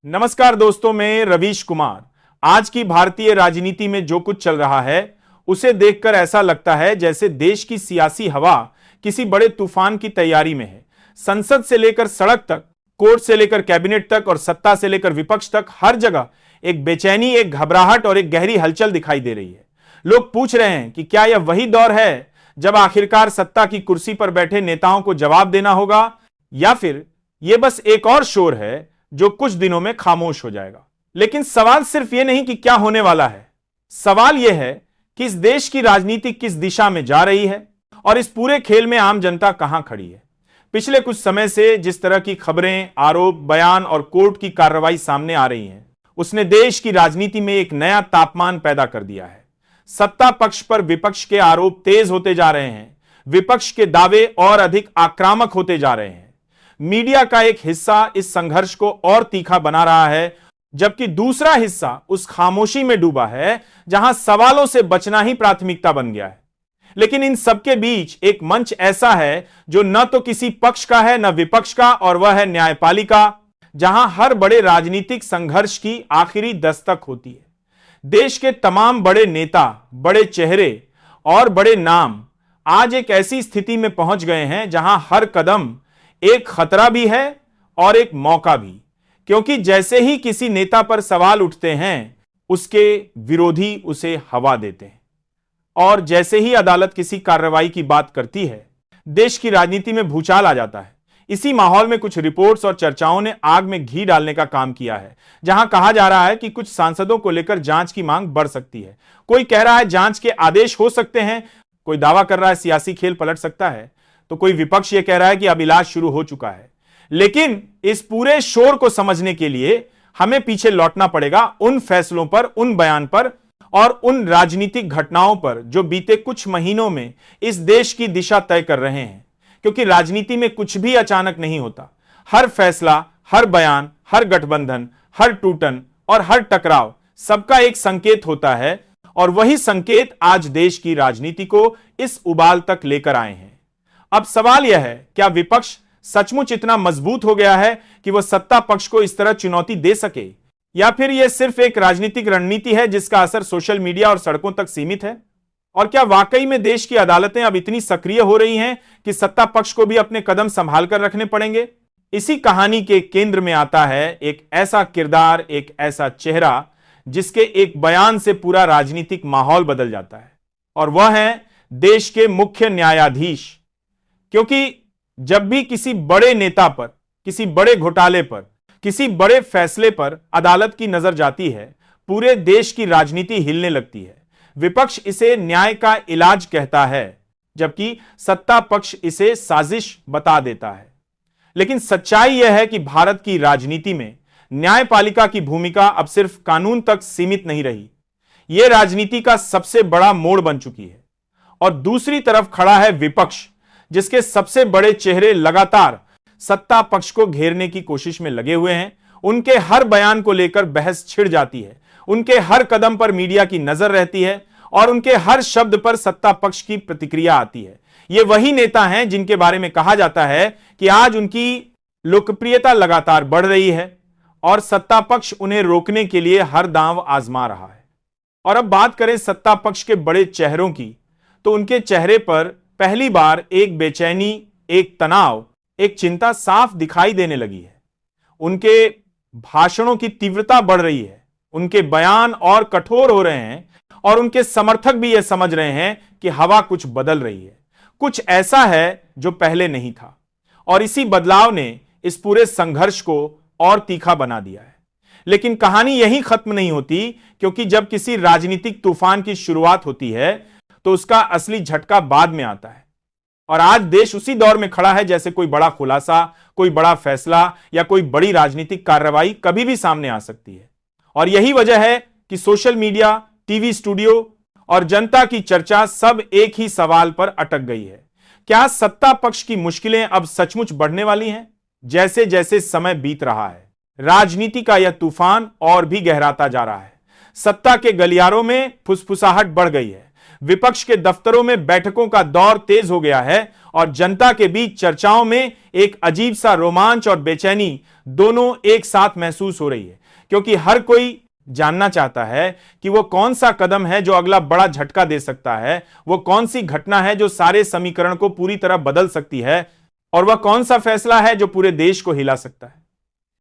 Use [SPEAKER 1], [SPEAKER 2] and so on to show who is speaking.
[SPEAKER 1] नमस्कार दोस्तों, मैं रवीश कुमार। आज की भारतीय राजनीति में जो कुछ चल रहा है उसे देखकर ऐसा लगता है जैसे देश की सियासी हवा किसी बड़े तूफान की तैयारी में है। संसद से लेकर सड़क तक, कोर्ट से लेकर कैबिनेट तक और सत्ता से लेकर विपक्ष तक हर जगह एक बेचैनी, एक घबराहट और एक गहरी हलचल दिखाई दे रही है। लोग पूछ रहे हैं कि क्या यह वही दौर है जब आखिरकार सत्ता की कुर्सी पर बैठे नेताओं को जवाब देना होगा, या फिर यह बस एक और शोर है जो कुछ दिनों में खामोश हो जाएगा। लेकिन सवाल सिर्फ यह नहीं कि क्या होने वाला है, सवाल यह है कि इस देश की राजनीति किस दिशा में जा रही है और इस पूरे खेल में आम जनता कहां खड़ी है। पिछले कुछ समय से जिस तरह की खबरें, आरोप, बयान और कोर्ट की कार्रवाई सामने आ रही हैं, उसने देश की राजनीति में एक नया तापमान पैदा कर दिया है। सत्ता पक्ष पर विपक्ष के आरोप तेज होते जा रहे हैं, विपक्ष के दावे और अधिक आक्रामक होते जा रहे हैं। मीडिया का एक हिस्सा इस संघर्ष को और तीखा बना रहा है, जबकि दूसरा हिस्सा उस खामोशी में डूबा है जहां सवालों से बचना ही प्राथमिकता बन गया है। लेकिन इन सबके बीच एक मंच ऐसा है जो न तो किसी पक्ष का है न विपक्ष का, और वह है न्यायपालिका, जहां हर बड़े राजनीतिक संघर्ष की आखिरी दस्तक होती है। देश के तमाम बड़े नेता, बड़े चेहरे और बड़े नाम आज एक ऐसी स्थिति में पहुंच गए हैं जहां हर कदम एक खतरा भी है और एक मौका भी, क्योंकि जैसे ही किसी नेता पर सवाल उठते हैं उसके विरोधी उसे हवा देते हैं, और जैसे ही अदालत किसी कार्रवाई की बात करती है देश की राजनीति में भूचाल आ जाता है। इसी माहौल में कुछ रिपोर्ट्स और चर्चाओं ने आग में घी डालने का काम किया है, जहां कहा जा रहा है कि कुछ सांसदों को लेकर जांच की मांग बढ़ सकती है। कोई कह रहा है जांच के आदेश हो सकते हैं, कोई दावा कर रहा है सियासी खेल पलट सकता है, तो कोई विपक्ष यह कह रहा है कि अब इलाज शुरू हो चुका है। लेकिन इस पूरे शोर को समझने के लिए हमें पीछे लौटना पड़ेगा उन फैसलों पर, उन बयान पर और उन राजनीतिक घटनाओं पर जो बीते कुछ महीनों में इस देश की दिशा तय कर रहे हैं। क्योंकि राजनीति में कुछ भी अचानक नहीं होता। हर फैसला, हर बयान, हर गठबंधन, हर टूटन और हर टकराव सबका एक संकेत होता है, और वही संकेत आज देश की राजनीति को इस उबाल तक लेकर आए हैं। अब सवाल यह है, क्या विपक्ष सचमुच इतना मजबूत हो गया है कि वह सत्ता पक्ष को इस तरह चुनौती दे सके, या फिर यह सिर्फ एक राजनीतिक रणनीति है जिसका असर सोशल मीडिया और सड़कों तक सीमित है? और क्या वाकई में देश की अदालतें अब इतनी सक्रिय हो रही हैं कि सत्ता पक्ष को भी अपने कदम संभाल कर रखने पड़ेंगे? इसी कहानी के केंद्र में आता है एक ऐसा किरदार, एक ऐसा चेहरा जिसके एक बयान से पूरा राजनीतिक माहौल बदल जाता है, और वह है देश के मुख्य न्यायाधीश। क्योंकि जब भी किसी बड़े नेता पर, किसी बड़े घोटाले पर, किसी बड़े फैसले पर अदालत की नजर जाती है, पूरे देश की राजनीति हिलने लगती है। विपक्ष इसे न्याय का इलाज कहता है, जबकि सत्ता पक्ष इसे साजिश बता देता है। लेकिन सच्चाई यह है कि भारत की राजनीति में न्यायपालिका की भूमिका अब सिर्फ कानून तक सीमित नहीं रही, यह राजनीति का सबसे बड़ा मोड़ बन चुकी है। और दूसरी तरफ खड़ा है विपक्ष, जिसके सबसे बड़े चेहरे लगातार सत्ता पक्ष को घेरने की कोशिश में लगे हुए हैं। उनके हर बयान को लेकर बहस छिड़ जाती है, उनके हर कदम पर मीडिया की नजर रहती है और उनके हर शब्द पर सत्ता पक्ष की प्रतिक्रिया आती है। ये वही नेता हैं जिनके बारे में कहा जाता है कि आज उनकी लोकप्रियता लगातार बढ़ रही है और सत्ता पक्ष उन्हें रोकने के लिए हर दांव आजमा रहा है। और अब बात करें सत्ता पक्ष के बड़े चेहरों की, तो उनके चेहरे पर पहली बार एक बेचैनी, एक तनाव, एक चिंता साफ दिखाई देने लगी है। उनके भाषणों की तीव्रता बढ़ रही है, उनके बयान और कठोर हो रहे हैं, और उनके समर्थक भी यह समझ रहे हैं कि हवा कुछ बदल रही है, कुछ ऐसा है जो पहले नहीं था। और इसी बदलाव ने इस पूरे संघर्ष को और तीखा बना दिया है। लेकिन कहानी यहीं खत्म नहीं होती, क्योंकि जब किसी राजनीतिक तूफान की शुरुआत होती है तो उसका असली झटका बाद में आता है। और आज देश उसी दौर में खड़ा है जैसे कोई बड़ा खुलासा, कोई बड़ा फैसला या कोई बड़ी राजनीतिक कार्रवाई कभी भी सामने आ सकती है। और यही वजह है कि सोशल मीडिया, टीवी स्टूडियो और जनता की चर्चा सब एक ही सवाल पर अटक गई है। क्या सत्ता पक्ष की मुश्किलें अब सचमुच बढ़ने वाली हैं? जैसे जैसे समय बीत रहा है, राजनीति का यह तूफान और भी गहराता जा रहा है। सत्ता के गलियारों में फुसफुसाहट बढ़ गई है, विपक्ष के दफ्तरों में बैठकों का दौर तेज हो गया है और जनता के बीच चर्चाओं में एक अजीब सा रोमांच और बेचैनी दोनों एक साथ महसूस हो रही है, क्योंकि हर कोई जानना चाहता है कि वो कौन सा कदम है जो अगला बड़ा झटका दे सकता है, वो कौन सी घटना है जो सारे समीकरण को पूरी तरह बदल सकती है, और वह कौन सा फैसला है जो पूरे देश को हिला सकता है।